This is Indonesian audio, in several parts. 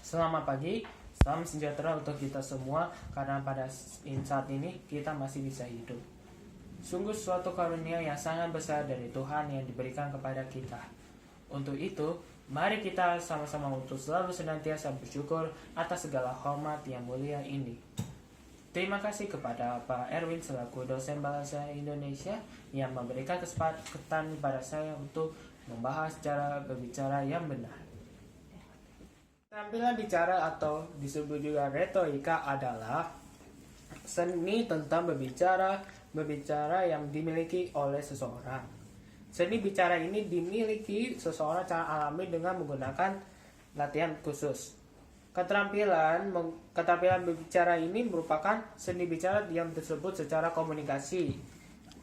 Selamat pagi, salam sejahtera untuk kita semua karena pada saat ini kita masih bisa hidup. Sungguh suatu karunia yang sangat besar dari Tuhan yang diberikan kepada kita. Untuk itu, mari kita sama-sama untuk selalu senantiasa bersyukur atas segala hormat yang mulia ini. Terima kasih kepada Pak Erwin selaku dosen bahasa Indonesia yang memberikan kesempatan pada saya untuk membahas cara berbicara yang benar. Keterampilan bicara atau disebut juga retorika adalah seni tentang berbicara yang dimiliki oleh seseorang. Seni bicara ini dimiliki seseorang secara alami dengan menggunakan latihan khusus. Keterampilan berbicara ini merupakan seni bicara yang disebut secara komunikasi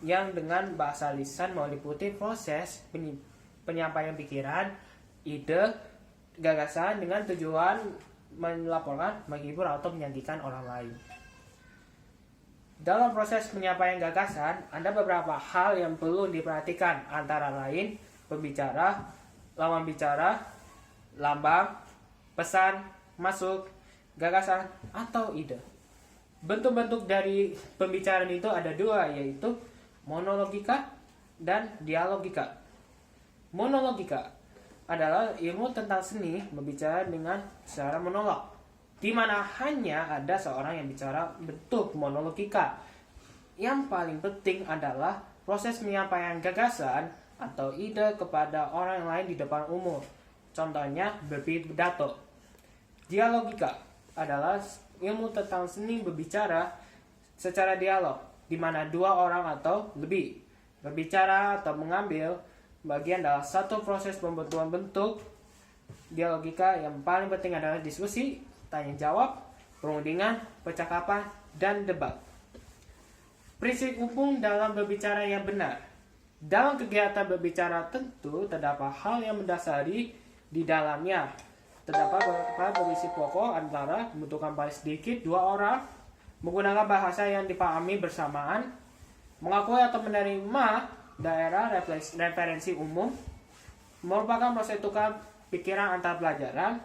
yang dengan bahasa lisan meliputi proses penyampaian pikiran, ide, gagasan dengan tujuan melaporkan, menghibur atau menyajikan orang lain. Dalam proses penyampaian gagasan, ada beberapa hal yang perlu diperhatikan, antara lain pembicara, lawan bicara, lambang, pesan, masuk, gagasan, atau ide. Bentuk-bentuk dari pembicaraan itu ada dua, yaitu monologika dan dialogika. Monologika adalah ilmu tentang seni berbicara dengan secara monolog, di mana hanya ada seorang yang bicara bentuk monologika. Yang paling penting adalah proses penyampaian gagasan atau ide kepada orang lain di depan umum. Contohnya berpidato. Dialogika adalah ilmu tentang seni berbicara secara dialog, di mana dua orang atau lebih berbicara atau mengambil bagian dalam satu proses pembentukan bentuk. Dialogika yang paling penting adalah diskusi, tanya jawab, perundingan, percakapan, dan debat. Prinsip umum dalam berbicara yang benar. Dalam kegiatan berbicara tentu terdapat hal yang mendasari di dalamnya. Terdapat beberapa prinsip pokok, antara membutuhkan paling sedikit dua orang, menggunakan bahasa yang dipahami bersamaan, mengakui atau menerima daerah referensi umum, merupakan proses tukar pikiran antar pelajaran,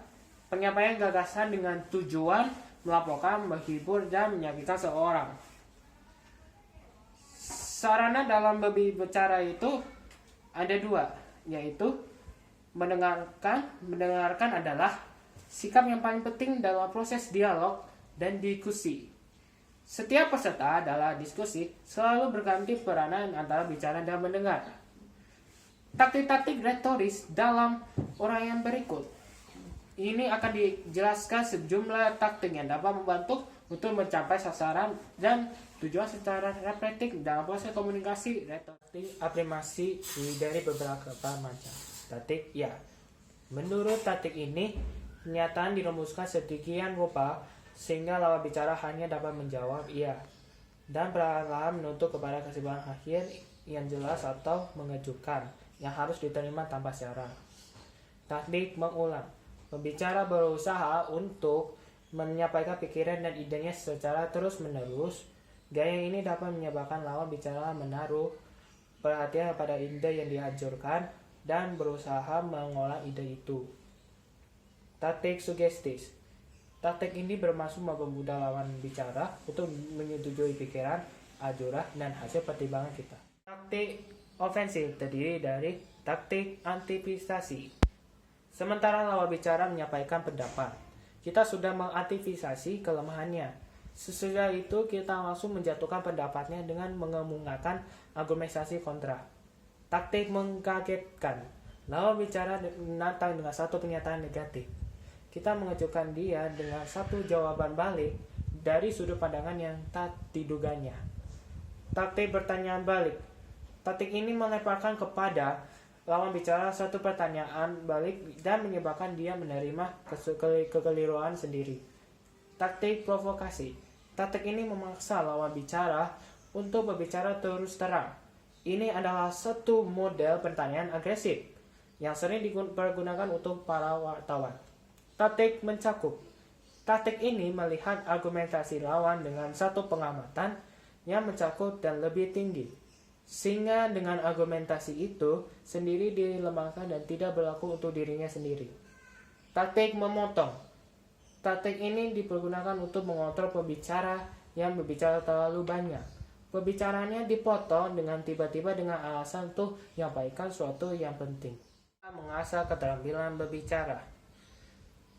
penyampaian gagasan dengan tujuan melaporkan, menghibur, dan menyaksikan seorang. Sarana dalam berbicara itu ada dua, yaitu mendengarkan. Mendengarkan adalah sikap yang paling penting dalam proses dialog dan diskusi. Setiap peserta dalam diskusi selalu berganti peranan antara bicara dan mendengar. Taktik-taktik retoris dalam uraian berikut. Ini akan dijelaskan sejumlah taktik yang dapat membantu untuk mencapai sasaran dan tujuan secara reflektif dalam proses komunikasi retorik. Afirmasi dari beberapa macam taktik. Ya, menurut taktik ini, pernyataan dirumuskan sedemikian rupa sehingga lawan bicara hanya dapat menjawab iya dan perlahan-lahan menuntut kepada kesimpulan akhir yang jelas atau mengejutkan yang harus diterima tanpa syarat. Taktik mengulang. Pembicara berusaha untuk menyampaikan pikiran dan idenya secara terus-menerus. Gaya ini dapat menyebabkan lawan bicara menaruh perhatian pada ide yang dihancurkan dan berusaha mengolah ide itu. Taktik sugestis. Taktik ini bermaksud mempermudah lawan bicara untuk menyetujui pikiran, ajuran, dan hasil pertimbangan kita. Taktik ofensif terdiri dari taktik antisipasi. Sementara lawan bicara menyampaikan pendapat, kita sudah mengantisipasi kelemahannya. Sesudah itu kita langsung menjatuhkan pendapatnya dengan mengemukakan argumentasi kontra. Taktik mengkagetkan. Lawan bicara datang dengan satu pernyataan negatif. Kita mengejutkan dia dengan satu jawaban balik dari sudut pandangan yang tak diduganya. Taktik pertanyaan balik. Taktik ini melemparkan kepada lawan bicara satu pertanyaan balik dan menyebabkan dia menerima kekeliruan sendiri. Taktik provokasi. Taktik ini memaksa lawan bicara untuk berbicara terus terang. Ini adalah satu model pertanyaan agresif yang sering dipergunakan untuk para wartawan. Taktik mencakup. Taktik ini melihat argumentasi lawan dengan satu pengamatan yang mencakup dan lebih tinggi, sehingga dengan argumentasi itu sendiri dilemahkan dan tidak berlaku untuk dirinya sendiri. Taktik memotong. Taktik ini dipergunakan untuk mengontrol pembicara yang berbicara terlalu banyak. Pembicaranya dipotong dengan tiba-tiba dengan alasan untuk menyampaikan sesuatu yang penting. Mengasah keterampilan berbicara.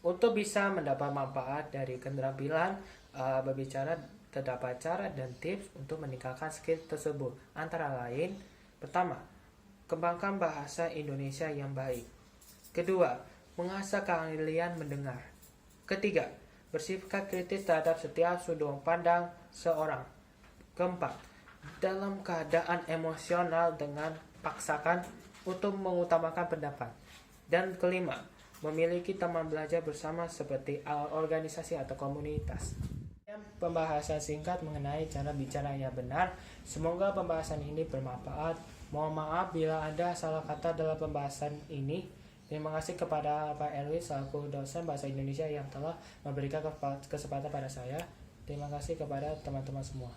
Untuk bisa mendapat manfaat dari keterampilan berbicara, terdapat cara dan tips untuk meningkatkan skill tersebut. Antara lain, pertama, kembangkan bahasa Indonesia yang baik. Kedua, mengasah keahlian mendengar. Ketiga, bersifat kritis terhadap setiap sudut pandang seorang. Keempat, dalam keadaan emosional dengan paksakan untuk mengutamakan pendapat. Dan kelima, memiliki teman belajar bersama seperti organisasi atau komunitas. Pembahasan singkat mengenai cara bicara yang benar. Semoga pembahasan ini bermanfaat. Mohon maaf bila ada salah kata dalam pembahasan ini. Terima kasih kepada Pak Erwin selaku dosen bahasa Indonesia yang telah memberikan kesempatan pada saya. Terima kasih kepada teman-teman semua.